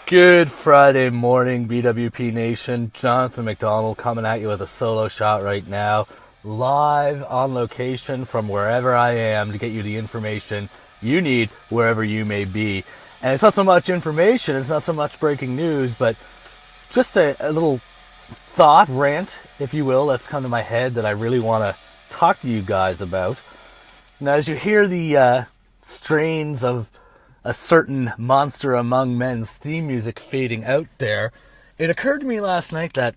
Good Friday morning, BWP Nation. Jonathan McDonald coming at you with a solo shot right now, live on location from wherever I am to get you the information you need wherever you may be. And it's not so much information, it's not so much breaking news, but just a little thought, rant, if you will, that's come to my head that I really want to talk to you guys about. Now, as you hear the strains of a certain Monster Among Men's theme music fading out there, it occurred to me last night that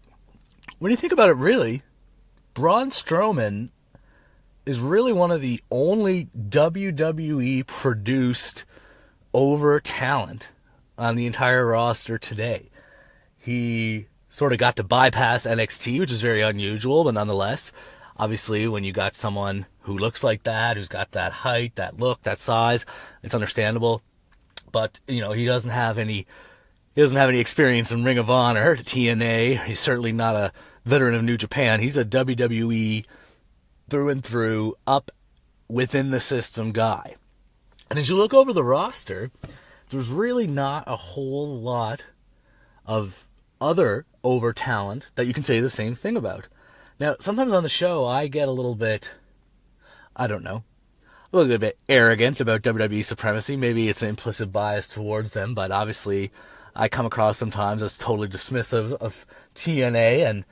when you think about it, really, Braun Strowman is really one of the only WWE produced over talent on the entire roster today. He sort of got to bypass NXT, which is very unusual, but nonetheless, obviously when you got someone who looks like that, who's got that height, that look, that size, it's understandable. But, you know, he doesn't have any experience in Ring of Honor, TNA. He's certainly not a veteran of New Japan. He's a WWE through and through, up within the system guy. And as you look over the roster, there's really not a whole lot of other over talent that you can say the same thing about. Now, sometimes on the show, I get a little bit, a little bit arrogant about WWE supremacy. Maybe it's an implicit bias towards them, but obviously I come across sometimes as totally dismissive of TNA, and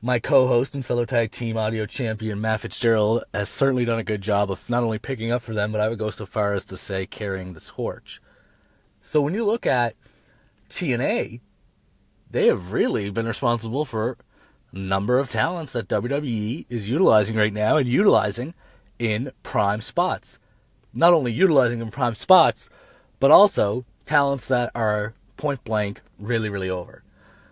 my co-host and fellow tag team audio champion Matt Fitzgerald has certainly done a good job of not only picking up for them, but I would go so far as to say carrying the torch. So when you look at TNA, they have really been responsible for a number of talents that WWE is utilizing right now and utilizing in prime spots. Not only utilizing in prime spots, but also talents that are point blank really, really over.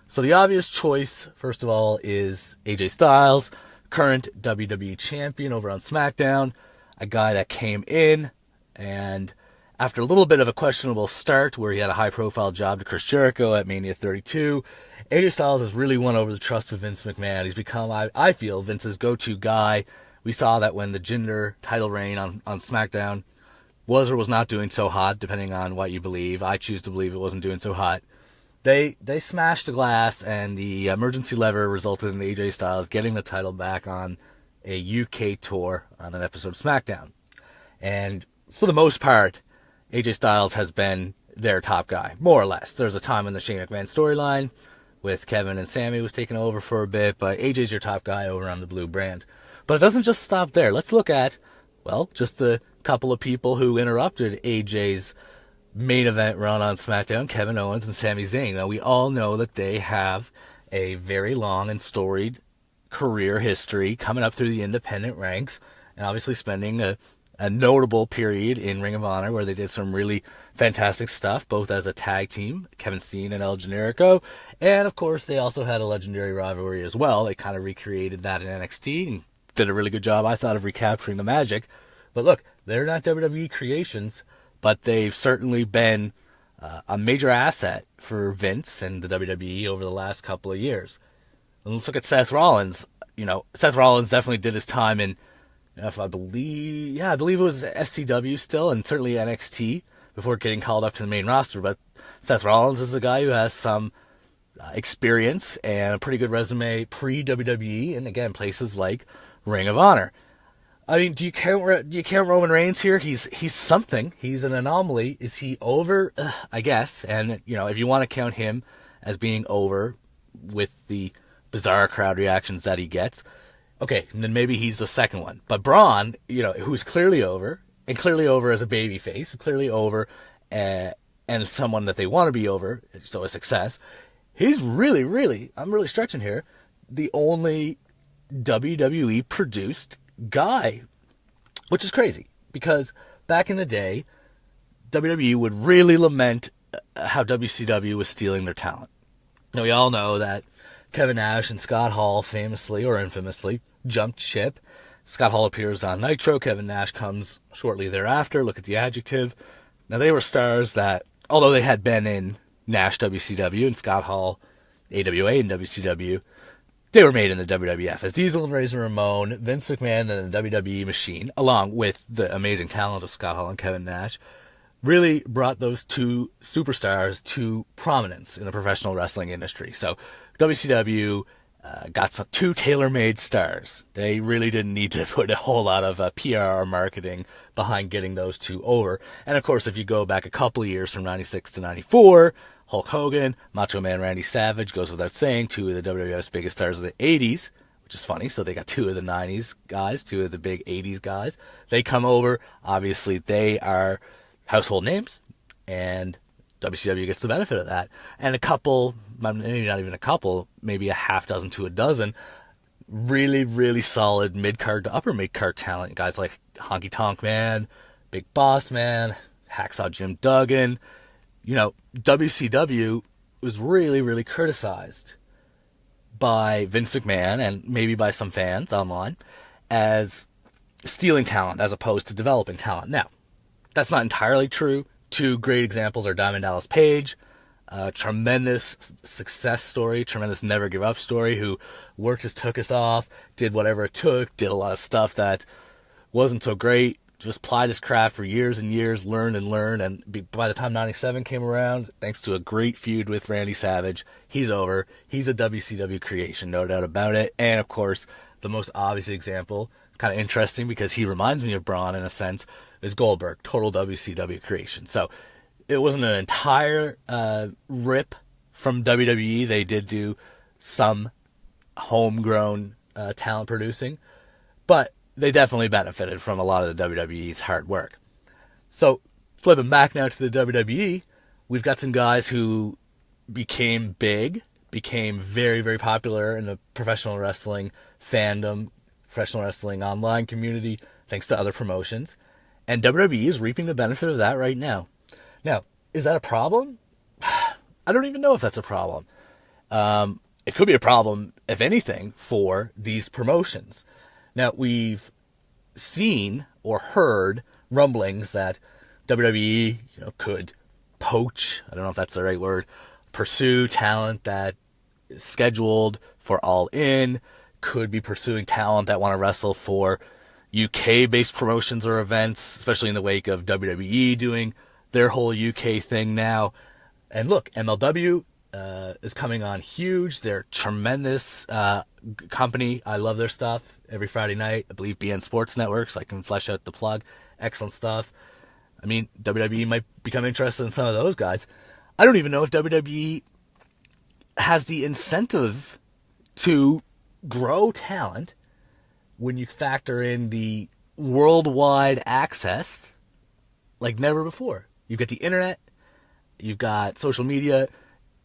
So the obvious choice, first of all, is AJ Styles, current WWE champion over on SmackDown, a guy that came in and after a little bit of a questionable start where he had a high-profile job to Chris Jericho at Mania 32, AJ Styles has really won over the trust of Vince McMahon. He's become, I feel, Vince's go-to guy. We saw that when the Jinder title reign on SmackDown was or was not doing so hot, depending on what you believe. I choose to believe it wasn't doing so hot. They smashed the glass, and the emergency lever resulted in AJ Styles getting the title back on a UK tour on an episode of SmackDown. And for the most part, AJ Styles has been their top guy, more or less. There's a time in the Shane McMahon storyline with Kevin and Sammy was taking over for a bit, but AJ's your top guy over on the Blue brand. But it doesn't just stop there. Let's look at, well, just the couple of people who interrupted AJ's main event run on SmackDown, Kevin Owens and Sami Zayn. Now, we all know that they have a very long and storied career history coming up through the independent ranks and obviously spending a notable period in Ring of Honor where they did some really fantastic stuff, both as a tag team, Kevin Steen and El Generico, and of course they also had a legendary rivalry as well. They kind of recreated that in NXT and did a really good job, I thought, of recapturing the magic. But look, they're not WWE creations, but they've certainly been a major asset for Vince and the WWE over the last couple of years. And let's look at Seth Rollins. You know, Seth Rollins definitely did his time in, I believe it was FCW still, and certainly NXT before getting called up to the main roster. But Seth Rollins is the guy who has some experience and a pretty good resume pre-WWE, and again, places like Ring of Honor. I mean, do you count Roman Reigns here? He's something. He's an anomaly. Is he over? I guess. And you know, if you want to count him as being over with the bizarre crowd reactions that he gets, okay, and then maybe he's the second one. But Braun, you know, who's clearly over, and clearly over as a babyface, clearly over, and someone that they want to be over, so a success. He's really, I'm really stretching here, the only WWE produced guy, which is crazy because back in the day, WWE would really lament how WCW was stealing their talent. Now we all know that Kevin Nash and Scott Hall famously or infamously jumped ship. Scott Hall appears on Nitro, Kevin Nash comes shortly thereafter. Look at the adjective. Now they were stars that, although they had been in Nash WCW and Scott Hall AWA and WCW, they were made in the WWF as Diesel and Razor Ramon, Vince McMahon, and the WWE machine, along with the amazing talent of Scott Hall and Kevin Nash, really brought those two superstars to prominence in the professional wrestling industry. So WCW got two tailor-made stars. They really didn't need to put a whole lot of PR or marketing behind getting those two over. And of course, if you go back a couple of years from 96 to 94, Hulk Hogan, Macho Man Randy Savage, goes without saying, two of the WWF's biggest stars of the 80s, which is funny. So they got two of the 90s guys, two of the big 80s guys. They come over. Obviously, they are household names, and WCW gets the benefit of that. And a couple, maybe not even a couple, maybe a half dozen to a dozen, really, really solid mid-card to upper mid-card talent. Guys like Honky Tonk Man, Big Boss Man, Hacksaw Jim Duggan. You know, WCW was really, really criticized by Vince McMahon and maybe by some fans online as stealing talent as opposed to developing talent. Now, that's not entirely true. Two great examples are Diamond Dallas Page, a tremendous success story, tremendous never give up story, who worked his tuchus off, did whatever it took, did a lot of stuff that wasn't so great, just plied his craft for years and years, learned, and by the time 97 came around, thanks to a great feud with Randy Savage, he's over. He's a WCW creation, no doubt about it. And of course, the most obvious example, kind of interesting because he reminds me of Braun in a sense, is Goldberg, total WCW creation. So it wasn't an entire rip from WWE. They did do some homegrown talent producing, but they definitely benefited from a lot of the WWE's hard work. So flipping back now to the WWE, we've got some guys who became big, became very, very popular in the professional wrestling fandom, professional wrestling online community, thanks to other promotions. And WWE is reaping the benefit of that right now. Now, is that a problem? I don't even know if that's a problem. It could be a problem, if anything, for these promotions. Now, we've seen or heard rumblings that WWE, could poach, I don't know if that's the right word, pursue talent that is scheduled for All In, could be pursuing talent that want to wrestle for UK-based promotions or events, especially in the wake of WWE doing their whole UK thing now. And look, MLW is coming on huge. They're a tremendous company. I love their stuff. Every Friday night, I believe BN Sports Network, so I can flesh out the plug. Excellent stuff. I mean, WWE might become interested in some of those guys. I don't even know if WWE has the incentive to grow talent when you factor in the worldwide access like never before. You've got the internet, you've got social media,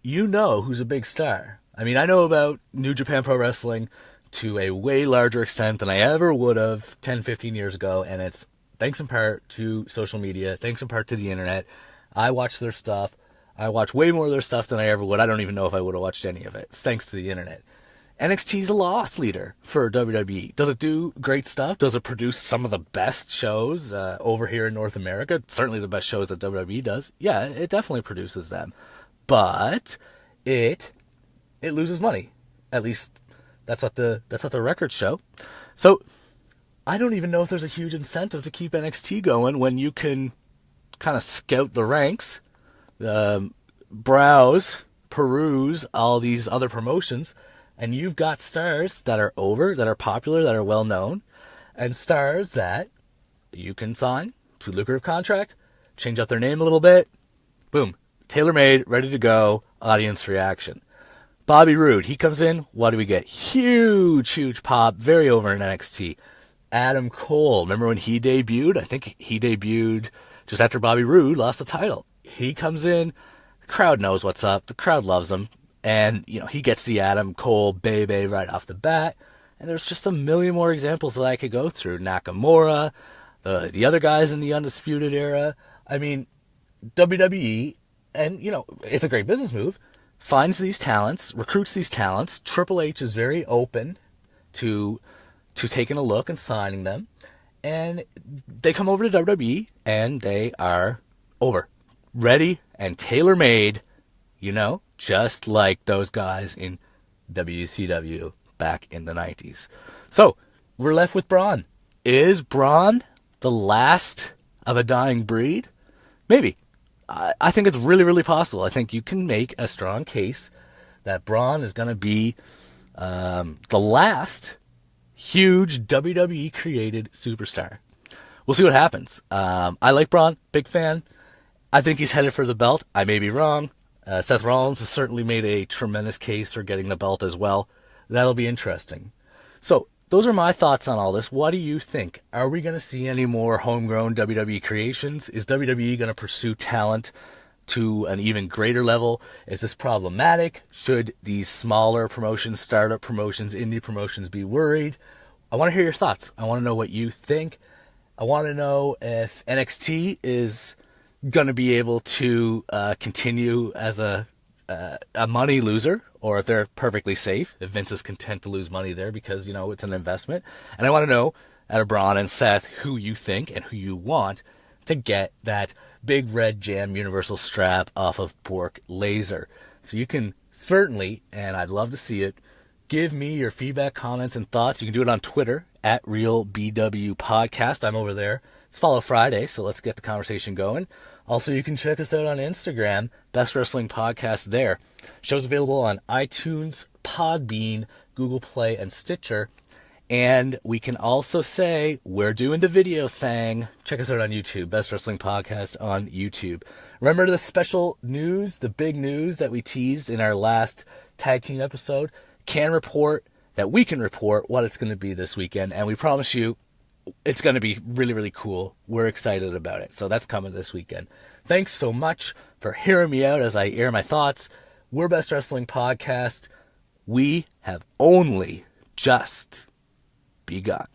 you know who's a big star. I mean, I know about New Japan Pro Wrestling to a way larger extent than I ever would have 10, 15 years ago, and it's thanks in part to social media, thanks in part to the internet. I watch their stuff. I watch way more of their stuff than I ever would. I don't even know if I would have watched any of it. It's thanks to the internet. NXT's a loss leader for WWE. Does it do great stuff? Does it produce some of the best shows over here in North America? Certainly the best shows that WWE does. Yeah, it definitely produces them. But it loses money. At least that's what the records show. So I don't even know if there's a huge incentive to keep NXT going when you can kind of scout the ranks, peruse all these other promotions, and you've got stars that are over, that are popular, that are well known, and stars that you can sign to a lucrative contract, change up their name a little bit, boom, tailor-made, ready to go, audience reaction. Bobby Roode, he comes in, what do we get? Huge pop, very over in NXT. Adam Cole, remember when he debuted? I think he debuted just after Bobby Roode lost the title. He comes in, the crowd knows what's up, the crowd loves him, and he gets the Adam Cole baby right off the bat. And there's just a million more examples that I could go through. Nakamura, the other guys in the Undisputed Era. I mean, WWE, and it's a great business move, finds these talents, recruits these talents. Triple H is very open to taking a look and signing them. And they come over to WWE, and they are over. Ready and tailor-made, just like those guys in WCW back in the 90s. So, we're left with Braun. Is Braun the last of a dying breed? Maybe. I think it's really, really possible. I think you can make a strong case that Braun is going to be the last huge WWE created superstar. We'll see what happens. I like Braun, big fan. I think he's headed for the belt. I may be wrong. Seth Rollins has certainly made a tremendous case for getting the belt as well. That'll be interesting. So, those are my thoughts on all this. What do you think? Are we going to see any more homegrown WWE creations? Is WWE going to pursue talent to an even greater level? Is this problematic? Should these smaller promotions, startup promotions, indie promotions be worried? I want to hear your thoughts. I want to know what you think. I want to know if NXT is going to be able to continue as a money loser, or if they're perfectly safe, if Vince is content to lose money there because, it's an investment. And I want to know, out of Braun and Seth, who you think and who you want to get that big red jam universal strap off of Bork Laser. So you can certainly, and I'd love to see it, give me your feedback, comments, and thoughts. You can do it on Twitter, at RealBWPodcast. I'm over there. It's Follow Friday, so let's get the conversation going. Also, you can check us out on Instagram, Best Wrestling Podcast there. Show's available on iTunes, Podbean, Google Play, and Stitcher. And we can also say we're doing the video thing. Check us out on YouTube, Best Wrestling Podcast on YouTube. Remember the special news, the big news that we teased in our last tag team episode? Can report that we can report what it's going to be this weekend. And we promise you, it's going to be really, really cool. We're excited about it. So that's coming this weekend. Thanks so much for hearing me out as I air my thoughts. We're Best Wrestling Podcast. We have only just begun.